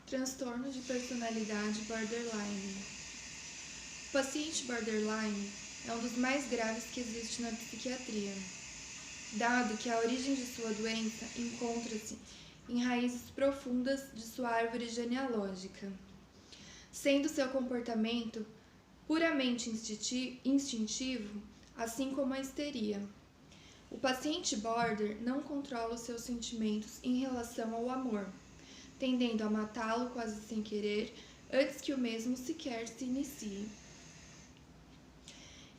Transtorno de personalidade borderline. O paciente borderline é um dos mais graves que existe na psiquiatria, dado que a origem de sua doença encontra-se em raízes profundas de sua árvore genealógica, sendo seu comportamento puramente instintivo, assim como a histeria. O paciente border não controla os seus sentimentos em relação ao amor, tendendo a matá-lo quase sem querer antes que o mesmo sequer se inicie.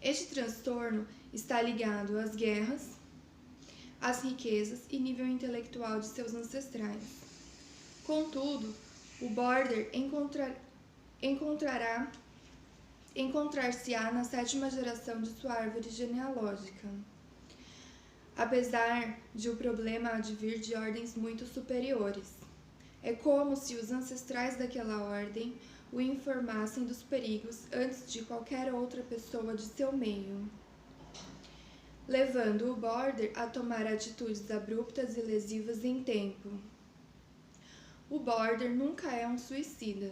Este transtorno está ligado às guerras, às riquezas e nível intelectual de seus ancestrais. Contudo, o border encontrar-se-á na sétima geração de sua árvore genealógica, apesar de o problema advir de ordens muito superiores. É como se os ancestrais daquela ordem o informassem dos perigos antes de qualquer outra pessoa de seu meio, levando o border a tomar atitudes abruptas e lesivas em tempo. O border nunca é um suicida,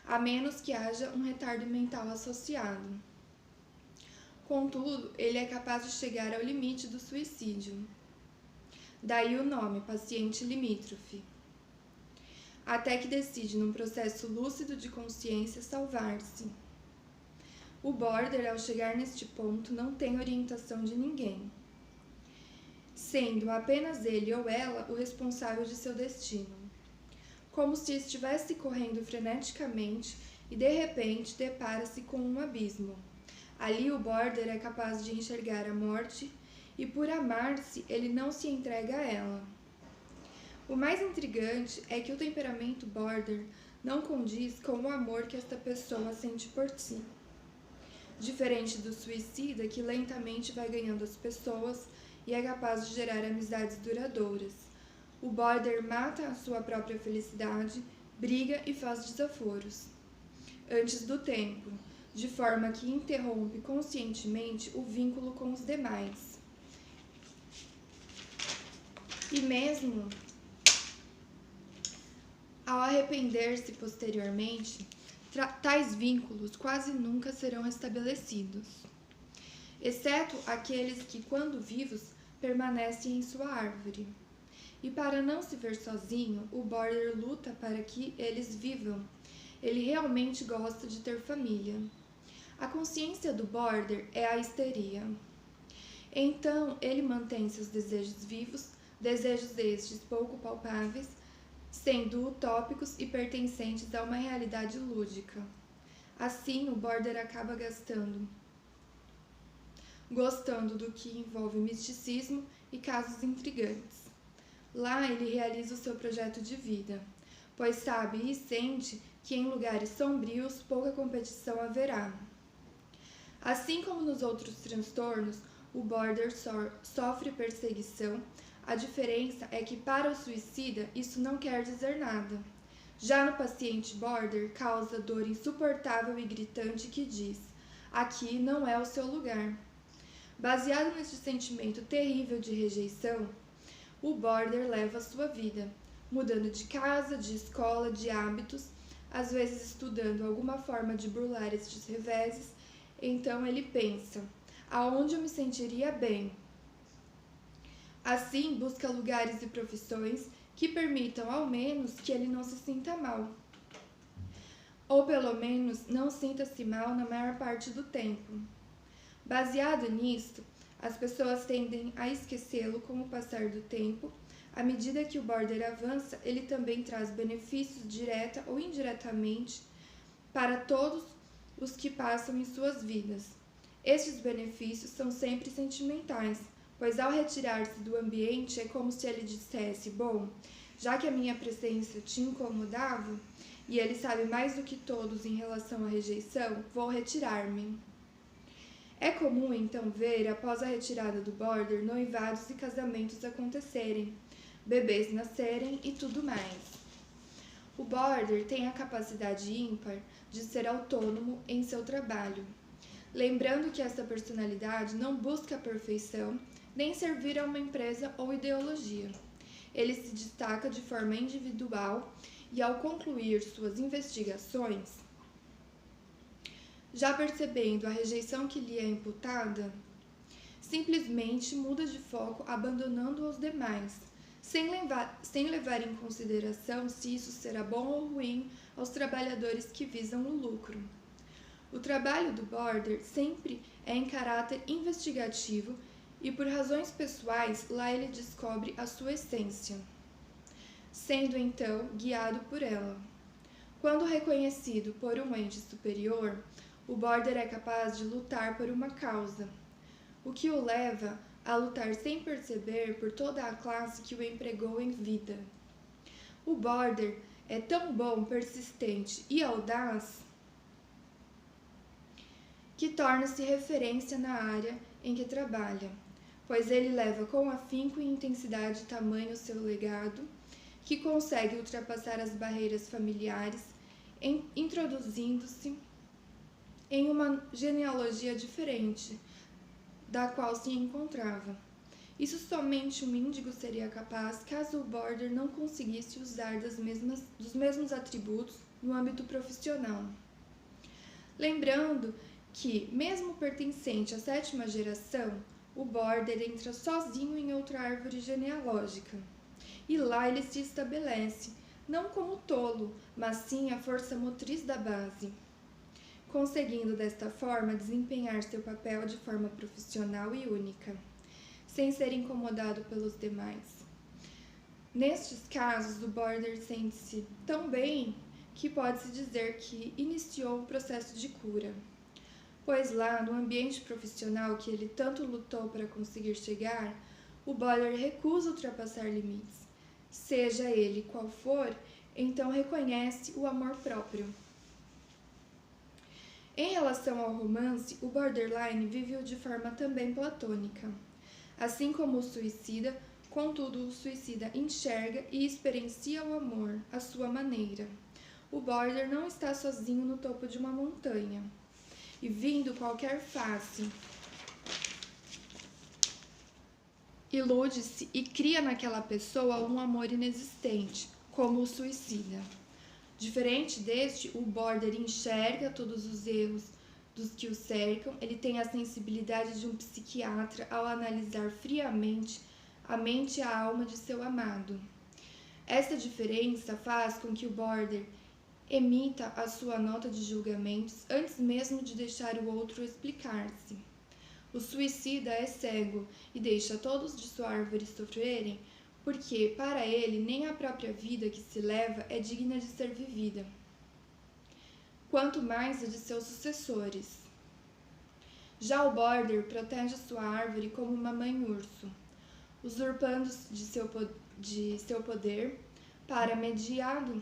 a menos que haja um retardo mental associado. Contudo, ele é capaz de chegar ao limite do suicídio. Daí o nome, paciente limítrofe. Até que decide, num processo lúcido de consciência, salvar-se. O border, ao chegar neste ponto, não tem orientação de ninguém, sendo apenas ele ou ela o responsável de seu destino. Como se estivesse correndo freneticamente e, de repente, depara-se com um abismo. Ali o border é capaz de enxergar a morte e, por amar-se, ele não se entrega a ela. O mais intrigante é que o temperamento border não condiz com o amor que esta pessoa sente por si. Diferente do suicida, que lentamente vai ganhando as pessoas e é capaz de gerar amizades duradouras, o border mata a sua própria felicidade, briga e faz desaforos antes do tempo, de forma que interrompe conscientemente o vínculo com os demais. E mesmo ao arrepender-se posteriormente, tais vínculos quase nunca serão restabelecidos, exceto aqueles que, quando vivos, permanecem em sua árvore. E para não se ver sozinho, o border luta para que eles vivam. Ele realmente gosta de ter família. A consciência do border é a histeria. Então, ele mantém seus desejos vivos, desejos estes pouco palpáveis, sendo utópicos e pertencentes a uma realidade lúdica. Assim, o border acaba gostando do que envolve misticismo e casos intrigantes. Lá ele realiza o seu projeto de vida, pois sabe e sente que em lugares sombrios pouca competição haverá. Assim como nos outros transtornos, o border sofre perseguição. A diferença é que para o suicida isso não quer dizer nada. Já no paciente border, causa dor insuportável e gritante que diz: aqui não é o seu lugar. Baseado nesse sentimento terrível de rejeição, o border leva a sua vida, mudando de casa, de escola, de hábitos, às vezes estudando alguma forma de burlar estes reveses. Então ele pensa: aonde eu me sentiria bem? Assim, busca lugares e profissões que permitam ao menos que ele não se sinta mal. Ou pelo menos não sinta-se mal na maior parte do tempo. Baseado nisto, as pessoas tendem a esquecê-lo com o passar do tempo. À medida que o border avança, ele também traz benefícios direta ou indiretamente para todos os que passam em suas vidas. Estes benefícios são sempre sentimentais, pois ao retirar-se do ambiente é como se ele dissesse: bom, já que a minha presença te incomodava, e ele sabe mais do que todos em relação à rejeição, vou retirar-me. É comum então ver, após a retirada do border, noivados e casamentos acontecerem, bebês nascerem e tudo mais. O border tem a capacidade ímpar de ser autônomo em seu trabalho, lembrando que essa personalidade não busca a perfeição nem servir a uma empresa ou ideologia. Ele se destaca de forma individual e ao concluir suas investigações, já percebendo a rejeição que lhe é imputada, simplesmente muda de foco, abandonando os demais, sem levar em consideração se isso será bom ou ruim aos trabalhadores que visam o lucro. O trabalho do border sempre é em caráter investigativo e, por razões pessoais, lá ele descobre a sua essência, sendo então guiado por ela. Quando reconhecido por um ente superior, o border é capaz de lutar por uma causa, o que o leva a lutar sem perceber por toda a classe que o empregou em vida. O border é tão bom, persistente e audaz que torna-se referência na área em que trabalha, pois ele leva com afinco e intensidade tamanho o seu legado, que consegue ultrapassar as barreiras familiares, introduzindo-se em uma genealogia diferente da qual se encontrava. Isso somente um índigo seria capaz caso o border não conseguisse usar dos mesmos atributos no âmbito profissional. Lembrando que, mesmo pertencente à 7ª geração, o border entra sozinho em outra árvore genealógica, e lá ele se estabelece, não como tolo, mas sim a força motriz da base, conseguindo desta forma desempenhar seu papel de forma profissional e única, sem ser incomodado pelos demais. Nestes casos, o border sente-se tão bem que pode-se dizer que iniciou o processo de cura, pois lá, no ambiente profissional que ele tanto lutou para conseguir chegar, o border recusa ultrapassar limites. Seja ele qual for, então reconhece o amor próprio. Em relação ao romance, o borderline vive-o de forma também platônica. Assim como o suicida, contudo, o suicida enxerga e experiencia o amor à sua maneira. O border não está sozinho no topo de uma montanha, e vindo qualquer face, ilude-se e cria naquela pessoa um amor inexistente, como o suicida. Diferente deste, o border enxerga todos os erros dos que o cercam, ele tem a sensibilidade de um psiquiatra ao analisar friamente a mente e a alma de seu amado. Essa diferença faz com que o border emita a sua nota de julgamentos antes mesmo de deixar o outro explicar-se. O suicida é cego e deixa todos de sua árvore sofrerem, porque, para ele, nem a própria vida que se leva é digna de ser vivida, quanto mais a de seus sucessores. Já o border protege sua árvore como uma mãe urso, usurpando de seu poder para, mediado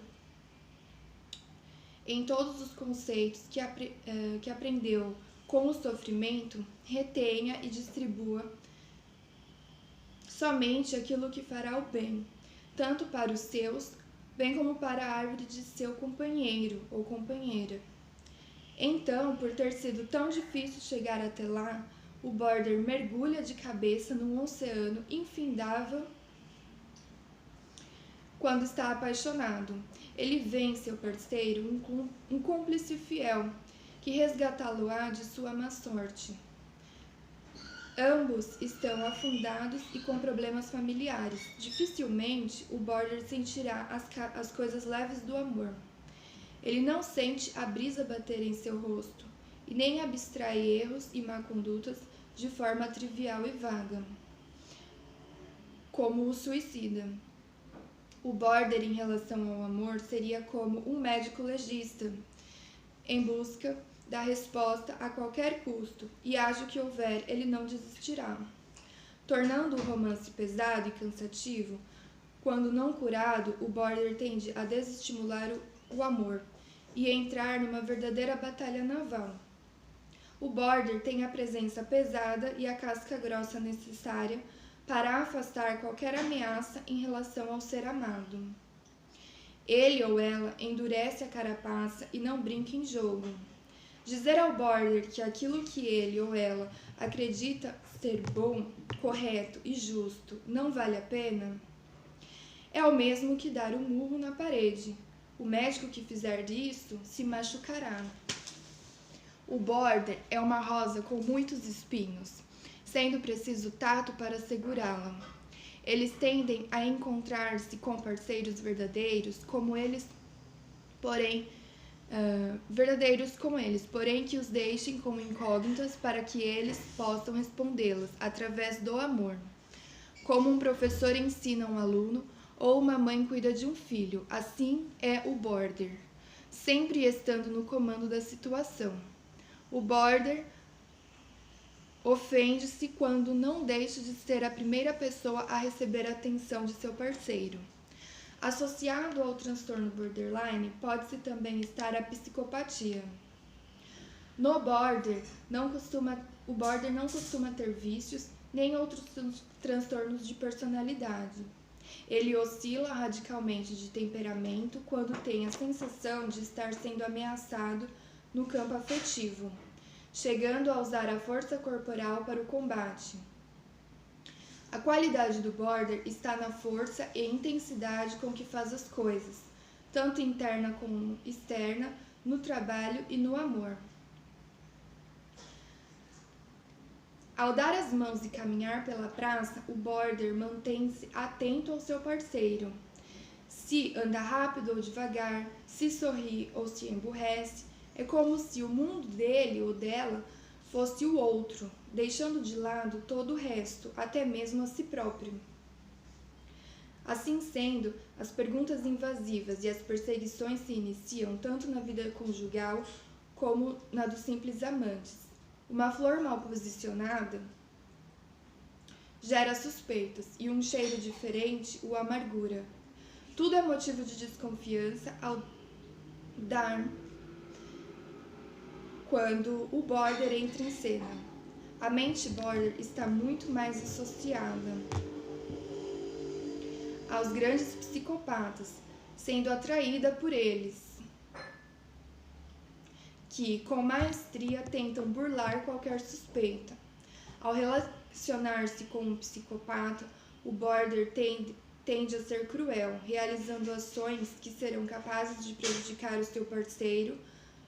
em todos os conceitos que aprendeu com o sofrimento, retenha e distribua somente aquilo que fará o bem, tanto para os seus, bem como para a árvore de seu companheiro ou companheira. Então, por ter sido tão difícil chegar até lá, o border mergulha de cabeça num oceano infindável quando está apaixonado. Ele vê em seu parceiro um cúmplice fiel, que resgatá-lo-á de sua má sorte. Ambos estão afundados e com problemas familiares. Dificilmente o border sentirá as coisas leves do amor. Ele não sente a brisa bater em seu rosto e nem abstrai erros e má condutas de forma trivial e vaga, como o suicida. O border em relação ao amor seria como um médico legista, em busca da resposta a qualquer custo, e haja o que houver, ele não desistirá. Tornando o romance pesado e cansativo, quando não curado, o border tende a desestimular o amor e entrar numa verdadeira batalha naval. O border tem a presença pesada e a casca grossa necessária para afastar qualquer ameaça em relação ao ser amado. Ele ou ela endurece a carapaça e não brinca em jogo. Dizer ao border que aquilo que ele ou ela acredita ser bom, correto e justo não vale a pena é o mesmo que dar um murro na parede, O médico que fizer isso se machucará. O border é uma rosa com muitos espinhos, sendo preciso tato para segurá-la. Eles tendem a encontrar-se com parceiros verdadeiros como eles, porém que os deixem como incógnitas para que eles possam respondê-las através do amor. Como um professor ensina um aluno ou uma mãe cuida de um filho, assim é o border, sempre estando no comando da situação. O border ofende-se quando não deixa de ser a primeira pessoa a receber a atenção de seu parceiro. Associado ao transtorno borderline, pode-se também estar a psicopatia. O border não costuma ter vícios nem outros transtornos de personalidade. Ele oscila radicalmente de temperamento quando tem a sensação de estar sendo ameaçado no campo afetivo, chegando a usar a força corporal para o combate. A qualidade do border está na força e intensidade com que faz as coisas, tanto interna como externa, no trabalho e no amor. Ao dar as mãos e caminhar pela praça, o border mantém-se atento ao seu parceiro. Se anda rápido ou devagar, se sorri ou se emburrece, é como se o mundo dele ou dela fosse o outro, deixando de lado todo o resto, até mesmo a si próprio. Assim sendo, as perguntas invasivas e as perseguições se iniciam tanto na vida conjugal como na dos simples amantes. Uma flor mal posicionada gera suspeitas e um cheiro diferente o amargura. Tudo é motivo de desconfiança ao dar quando o border entra em cena. A mente border está muito mais associada aos grandes psicopatas, sendo atraída por eles, que com maestria tentam burlar qualquer suspeita. Ao relacionar-se com um psicopata, o border tende a ser cruel, realizando ações que serão capazes de prejudicar o seu parceiro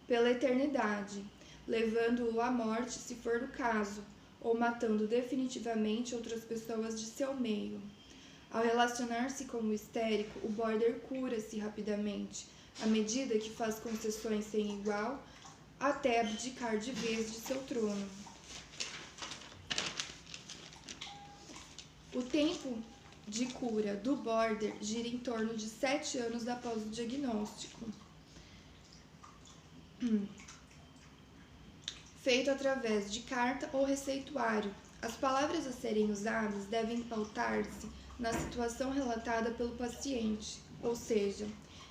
pela eternidade, levando-o à morte se for o caso, ou matando definitivamente outras pessoas de seu meio. Ao relacionar-se com o histérico, o border cura-se rapidamente, à medida que faz concessões sem igual, até abdicar de vez de seu trono. O tempo de cura do border gira em torno de 7 anos após o diagnóstico, feito através de carta ou receituário. As palavras a serem usadas devem pautar-se na situação relatada pelo paciente, ou seja,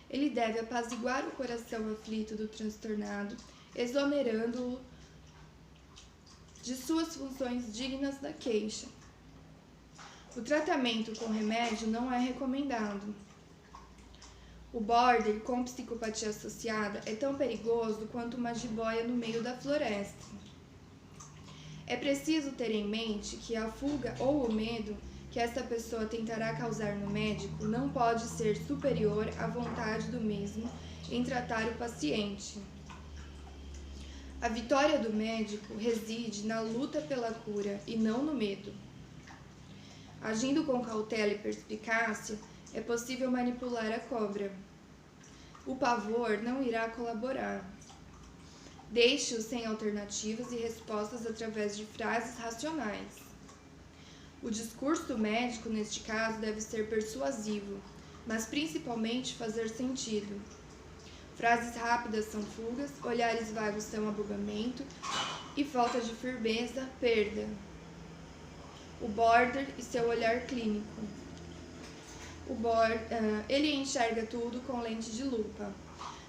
ele deve apaziguar o coração aflito do transtornado, exonerando-o de suas funções dignas da queixa. O tratamento com remédio não é recomendado. O border com psicopatia associada é tão perigoso quanto uma jiboia no meio da floresta. É preciso ter em mente que a fuga ou o medo que esta pessoa tentará causar no médico não pode ser superior à vontade do mesmo em tratar o paciente. A vitória do médico reside na luta pela cura e não no medo. Agindo com cautela e perspicácia, é possível manipular a cobra. O pavor não irá colaborar. Deixe-o sem alternativas e respostas através de frases racionais. O discurso médico, neste caso, deve ser persuasivo, mas principalmente fazer sentido. Frases rápidas são fugas, olhares vagos são abobamento e falta de firmeza, perda. O border e seu olhar clínico. Ele enxerga tudo com lente de lupa,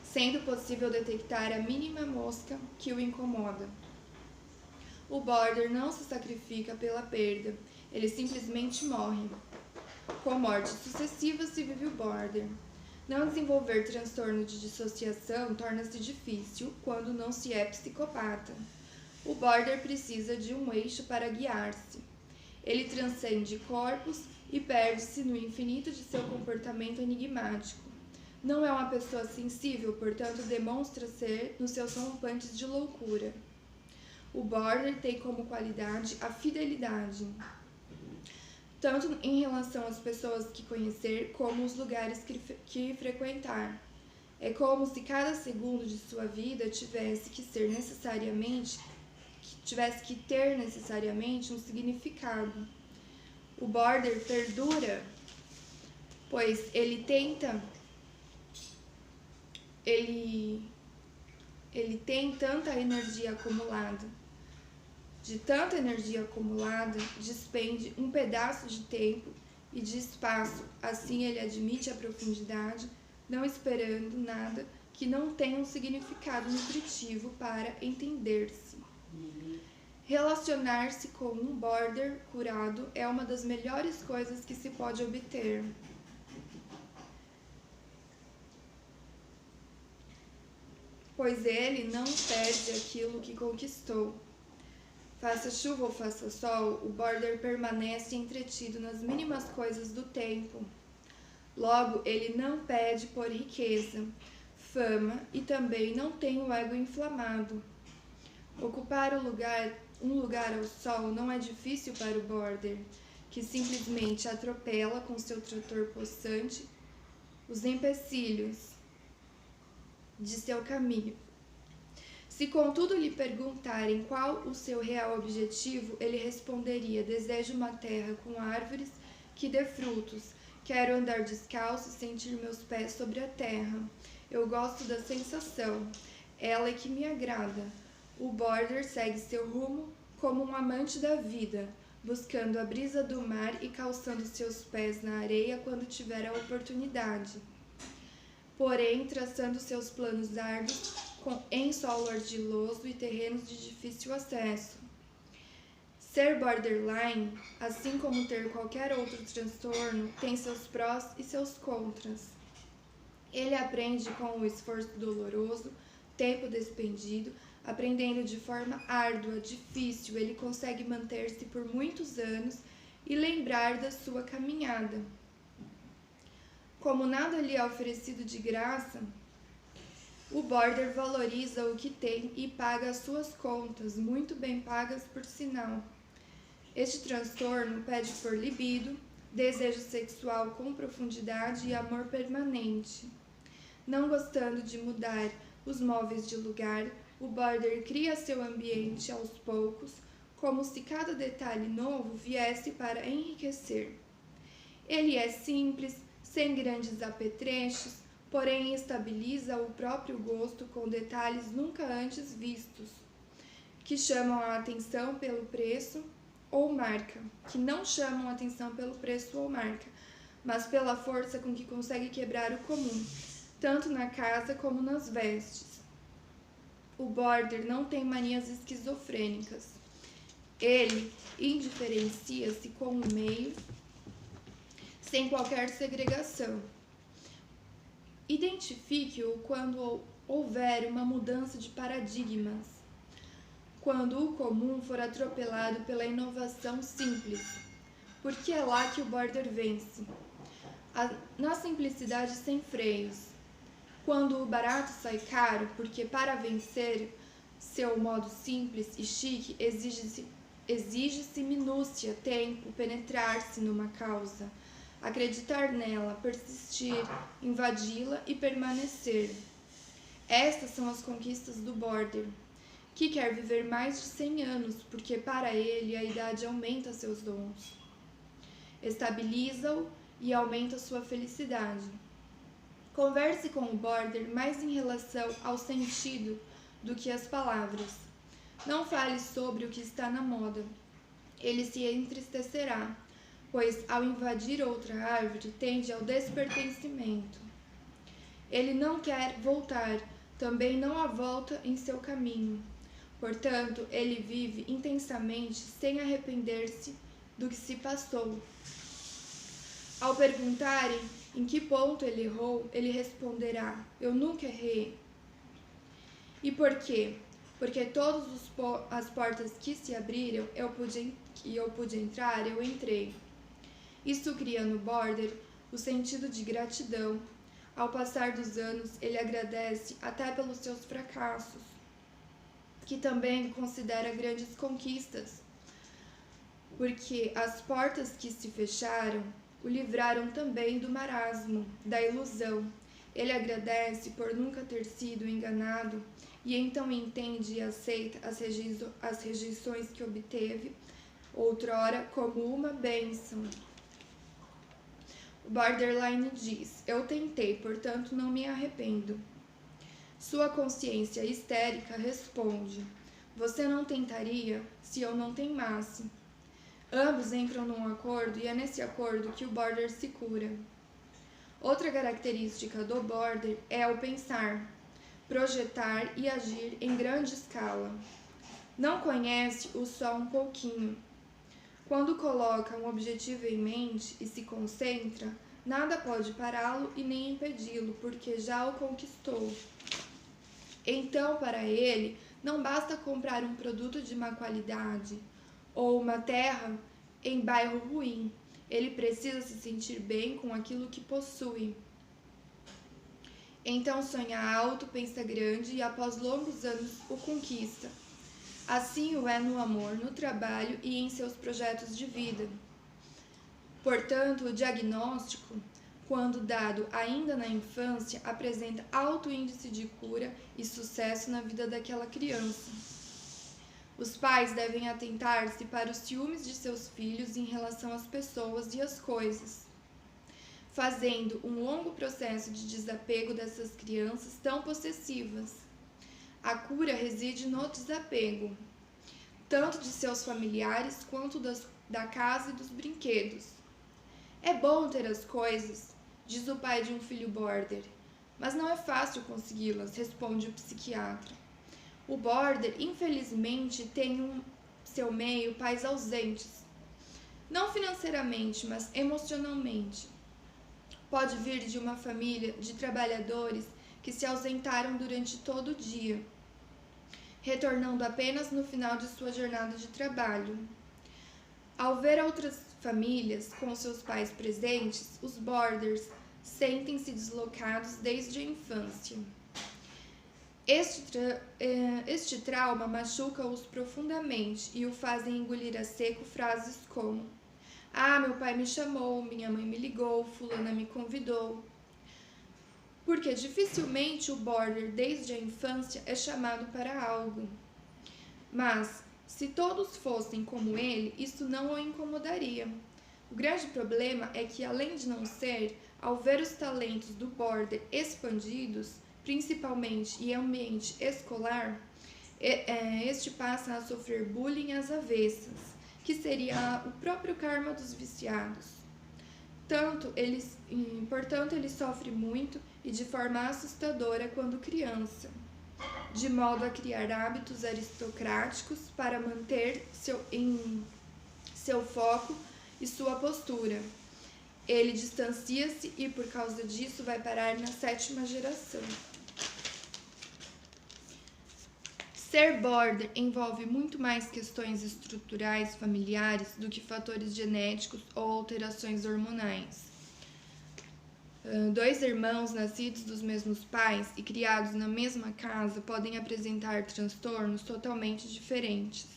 sendo possível detectar a mínima mosca que o incomoda. O border não se sacrifica pela perda, ele simplesmente morre. Com mortes sucessivas se vive o border. Não desenvolver transtorno de dissociação torna-se difícil quando não se é psicopata. O border precisa de um eixo para guiar-se. Ele transcende corpos e perde-se no infinito de seu comportamento enigmático. Não é uma pessoa sensível, portanto demonstra ser nos seus rompantes de loucura. O border tem como qualidade a fidelidade, tanto em relação às pessoas que conhecer como os lugares que frequentar. É como se cada segundo de sua vida tivesse que ter necessariamente um significado. O border perdura, pois ele tem tanta energia acumulada. De tanta energia acumulada, despende um pedaço de tempo e de espaço. Assim ele admite a profundidade, não esperando nada que não tenha um significado nutritivo para entender-se. Relacionar-se com um border curado é uma das melhores coisas que se pode obter. Pois ele não perde aquilo que conquistou. Faça chuva ou faça sol, o border permanece entretido nas mínimas coisas do tempo. Logo, ele não pede por riqueza, fama e também não tem o ego inflamado. Ocupar um lugar ao sol não é difícil para o border, que simplesmente atropela com seu trator possante os empecilhos de seu caminho. Se contudo lhe perguntarem qual o seu real objetivo, ele responderia: desejo uma terra com árvores que dê frutos. Quero andar descalço e sentir meus pés sobre a terra. Eu gosto da sensação. Ela é que me agrada. O border segue seu rumo como um amante da vida, buscando a brisa do mar e calçando seus pés na areia quando tiver a oportunidade. Porém, traçando seus planos árduos em solo argiloso e terrenos de difícil acesso. Ser borderline, assim como ter qualquer outro transtorno, tem seus prós e seus contras. Ele aprende com o esforço doloroso, tempo despendido, aprendendo de forma árdua, difícil, ele consegue manter-se por muitos anos e lembrar da sua caminhada. Como nada lhe é oferecido de graça, o border valoriza o que tem e paga as suas contas, muito bem pagas por sinal. Este transtorno pede por libido, desejo sexual com profundidade e amor permanente. Não gostando de mudar os móveis de lugar, o border cria seu ambiente aos poucos, como se cada detalhe novo viesse para enriquecer. Ele é simples, sem grandes apetrechos, porém estabiliza o próprio gosto com detalhes nunca antes vistos, que chamam a atenção pelo preço ou marca, que não chamam a atenção pelo preço ou marca, mas pela força com que consegue quebrar o comum, tanto na casa como nas vestes. O border não tem manias esquizofrênicas. Ele indiferencia-se com o meio, sem qualquer segregação. Identifique-o quando houver uma mudança de paradigmas, quando o comum for atropelado pela inovação simples, porque é lá que o border vence. Na simplicidade sem freios, quando o barato sai caro, porque para vencer seu modo simples e chique exige-se minúcia, tempo, penetrar-se numa causa, acreditar nela, persistir, invadi-la e permanecer. Estas são as conquistas do border, que quer viver mais de 100 anos, porque para ele a idade aumenta seus dons, estabiliza-o e aumenta sua felicidade. Converse com o border mais em relação ao sentido do que às palavras. Não fale sobre o que está na moda. Ele se entristecerá, pois ao invadir outra árvore tende ao despertencimento. Ele não quer voltar, também não há volta em seu caminho. Portanto, ele vive intensamente sem arrepender-se do que se passou. Ao perguntarem em que ponto ele errou, ele responderá: eu nunca errei. E por quê? Porque todas as portas que se abriram e eu pude entrar, eu entrei. Isso cria no border o sentido de gratidão, Ao passar dos anos, ele agradece até pelos seus fracassos, que também considera grandes conquistas, porque as portas que se fecharam o livraram também do marasmo, da ilusão. Ele agradece por nunca ter sido enganado e então entende e aceita as rejeições que obteve outrora como uma bênção. O Borderline diz: eu tentei, portanto não me arrependo. Sua consciência histérica responde: você não tentaria se eu não teimasse. Ambos entram num acordo e é nesse acordo que o Border se cura. Outra característica do Border é o pensar, projetar e agir em grande escala. Não conhece o só um pouquinho. Quando coloca um objetivo em mente e se concentra, nada pode pará-lo e nem impedi-lo, porque já o conquistou. Então, para ele, não basta comprar um produto de má qualidade ou uma terra em bairro ruim. Ele precisa se sentir bem com aquilo que possui. Então sonha alto, pensa grande e após longos anos o conquista. Assim o é no amor, no trabalho e em seus projetos de vida. Portanto, o diagnóstico, quando dado ainda na infância, apresenta alto índice de cura e sucesso na vida daquela criança. Os pais devem atentar-se para os ciúmes de seus filhos em relação às pessoas e às coisas, fazendo um longo processo de desapego dessas crianças tão possessivas. A cura reside no desapego, tanto de seus familiares quanto da casa e dos brinquedos. É bom ter as coisas, diz o pai de um filho border, mas não é fácil consegui-las, responde o psiquiatra. O border, infelizmente, tem em seu meio pais ausentes, não financeiramente, mas emocionalmente. Pode vir de uma família de trabalhadores que se ausentaram durante todo o dia, retornando apenas no final de sua jornada de trabalho. Ao ver outras famílias com seus pais presentes, os borders sentem-se deslocados desde a infância. Este trauma machuca-os profundamente e o fazem engolir a seco frases como: ah, meu pai me chamou, minha mãe me ligou, fulana me convidou. Porque dificilmente o border desde a infância é chamado para algo. Mas, se todos fossem como ele, isso não o incomodaria. O grande problema é que, além de não ser, ao ver os talentos do border expandidos, principalmente em ambiente escolar, este passa a sofrer bullying às avessas, que seria o próprio karma dos viciados. Portanto, ele sofre muito e de forma assustadora quando criança, de modo a criar hábitos aristocráticos para manter seu foco e sua postura. Ele distancia-se e, por causa disso, vai parar na 7ª geração. Ser border envolve muito mais questões estruturais familiares do que fatores genéticos ou alterações hormonais. 2 irmãos nascidos dos mesmos pais e criados na mesma casa podem apresentar transtornos totalmente diferentes,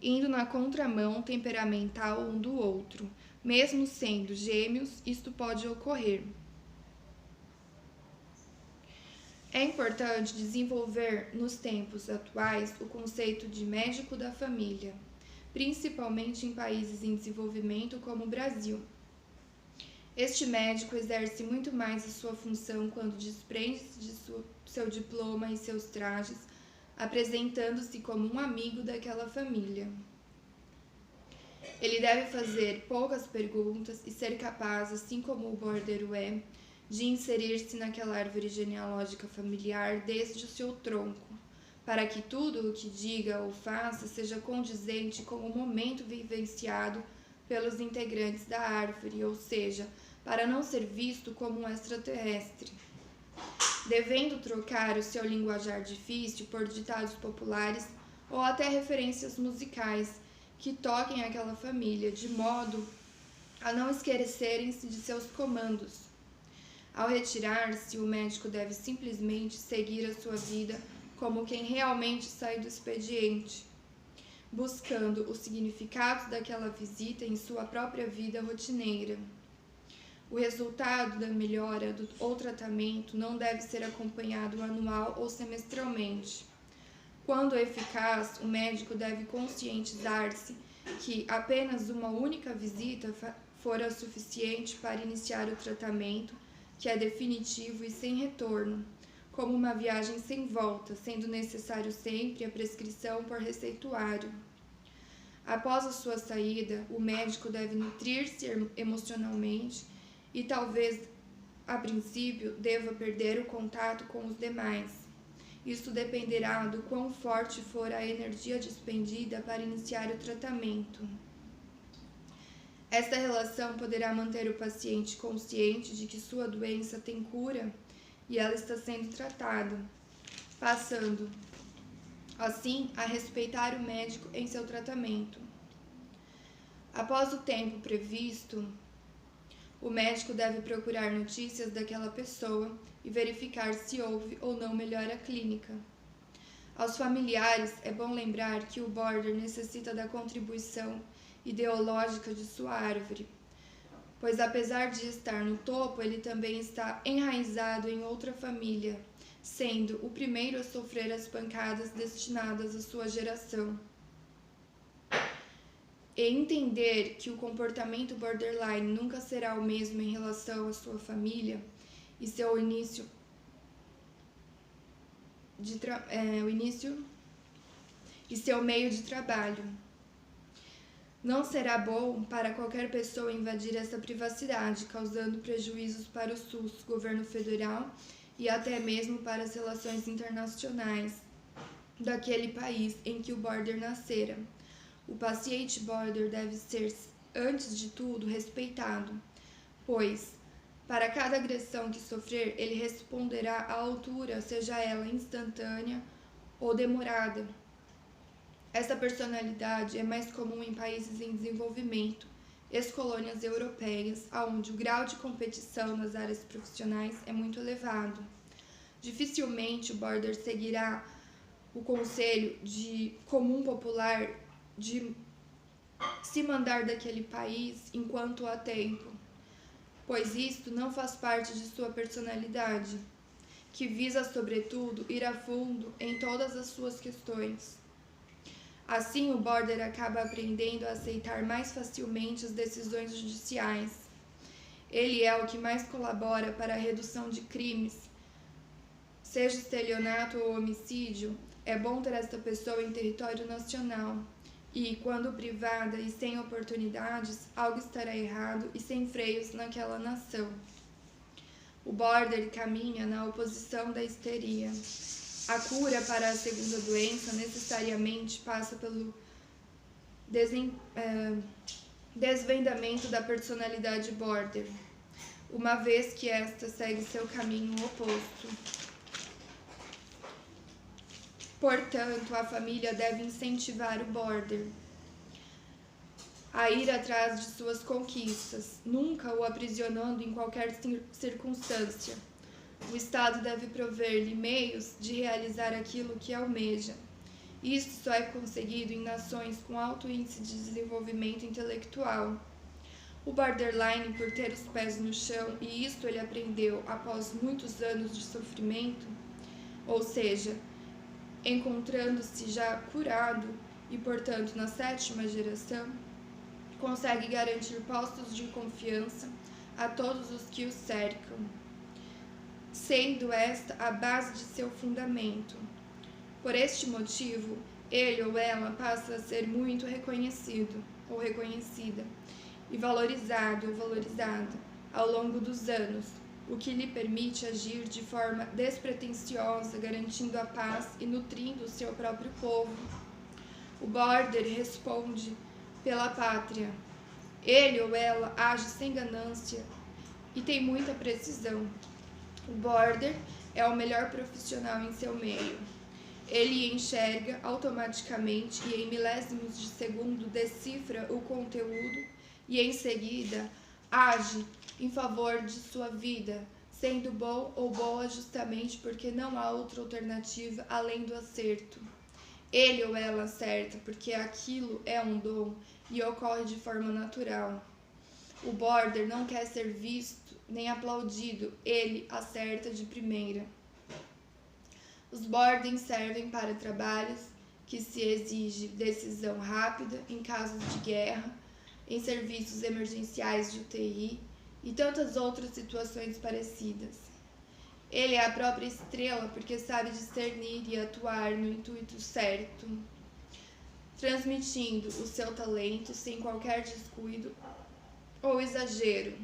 indo na contramão temperamental um do outro. Mesmo sendo gêmeos, isto pode ocorrer. É importante desenvolver nos tempos atuais o conceito de médico da família, principalmente em países em desenvolvimento como o Brasil. Este médico exerce muito mais a sua função quando desprende-se de seu diploma e seus trajes, apresentando-se como um amigo daquela família. Ele deve fazer poucas perguntas e ser capaz, assim como o border o é, de inserir-se naquela árvore genealógica familiar desde o seu tronco, para que tudo o que diga ou faça seja condizente com o momento vivenciado pelos integrantes da árvore, ou seja, para não ser visto como um extraterrestre. Devendo trocar o seu linguajar difícil por ditados populares ou até referências musicais que toquem aquela família, de modo a não esquecerem-se de seus comandos. Ao retirar-se, o médico deve simplesmente seguir a sua vida como quem realmente sai do expediente, buscando o significado daquela visita em sua própria vida rotineira. O resultado da melhora ou tratamento não deve ser acompanhado anual ou semestralmente. Quando eficaz, o médico deve conscientizar-se que apenas uma única visita fora suficiente para iniciar o tratamento, que é definitivo e sem retorno, como uma viagem sem volta, sendo necessário sempre a prescrição por receituário. Após a sua saída, o médico deve nutrir-se emocionalmente e talvez, a princípio, deva perder o contato com os demais. Isso dependerá do quão forte for a energia despendida para iniciar o tratamento. Esta relação poderá manter o paciente consciente de que sua doença tem cura e ela está sendo tratada, passando, assim, a respeitar o médico em seu tratamento. Após o tempo previsto, o médico deve procurar notícias daquela pessoa e verificar se houve ou não melhora clínica. Aos familiares, é bom lembrar que o border necessita da contribuição ideológica de sua árvore, pois apesar de estar no topo, ele também está enraizado em outra família, sendo o primeiro a sofrer as pancadas destinadas à sua geração. E entender que o comportamento borderline nunca será o mesmo em relação à sua família e seu início e seu meio de trabalho. Não será bom para qualquer pessoa invadir essa privacidade, causando prejuízos para o SUS, governo federal e até mesmo para as relações internacionais daquele país em que o border nascera. O paciente border deve ser, antes de tudo, respeitado, pois, para cada agressão que sofrer, ele responderá à altura, seja ela instantânea ou demorada. Essa personalidade é mais comum em países em desenvolvimento, ex-colônias europeias, onde o grau de competição nas áreas profissionais é muito elevado. Dificilmente o border seguirá o conselho comum popular de se mandar daquele país enquanto há tempo, pois isto não faz parte de sua personalidade, que visa, sobretudo, ir a fundo em todas as suas questões. Assim, o border acaba aprendendo a aceitar mais facilmente as decisões judiciais. Ele é o que mais colabora para a redução de crimes, seja estelionato ou homicídio. É bom ter esta pessoa em território nacional. E, quando privada e sem oportunidades, algo estará errado e sem freios naquela nação. O border caminha na oposição da histeria. A cura para a segunda doença necessariamente passa pelo desvendamento da personalidade border, uma vez que esta segue seu caminho oposto. Portanto, a família deve incentivar o border a ir atrás de suas conquistas, nunca o aprisionando em qualquer circunstância. O Estado deve prover-lhe meios de realizar aquilo que almeja. Isso só é conseguido em nações com alto índice de desenvolvimento intelectual. O borderline, por ter os pés no chão, e isto ele aprendeu após muitos anos de sofrimento, ou seja, encontrando-se já curado e, portanto, na 7ª geração, consegue garantir postos de confiança a todos os que o cercam, sendo esta a base de seu fundamento. Por este motivo, ele ou ela passa a ser muito reconhecido ou reconhecida e valorizado ou valorizada ao longo dos anos, o que lhe permite agir de forma despretensiosa, garantindo a paz e nutrindo o seu próprio povo. O border responde pela pátria. Ele ou ela age sem ganância e tem muita precisão. O border é o melhor profissional em seu meio. Ele enxerga automaticamente e em milésimos de segundo decifra o conteúdo e em seguida age em favor de sua vida, sendo bom ou boa justamente porque não há outra alternativa além do acerto. Ele ou ela acerta porque aquilo é um dom e ocorre de forma natural. O border não quer ser visto nem aplaudido, ele acerta de primeira. Os bordens servem para trabalhos que se exige decisão rápida em casos de guerra, em serviços emergenciais de UTI e tantas outras situações parecidas. Ele é a própria estrela porque sabe discernir e atuar no intuito certo, transmitindo o seu talento sem qualquer descuido ou exagero.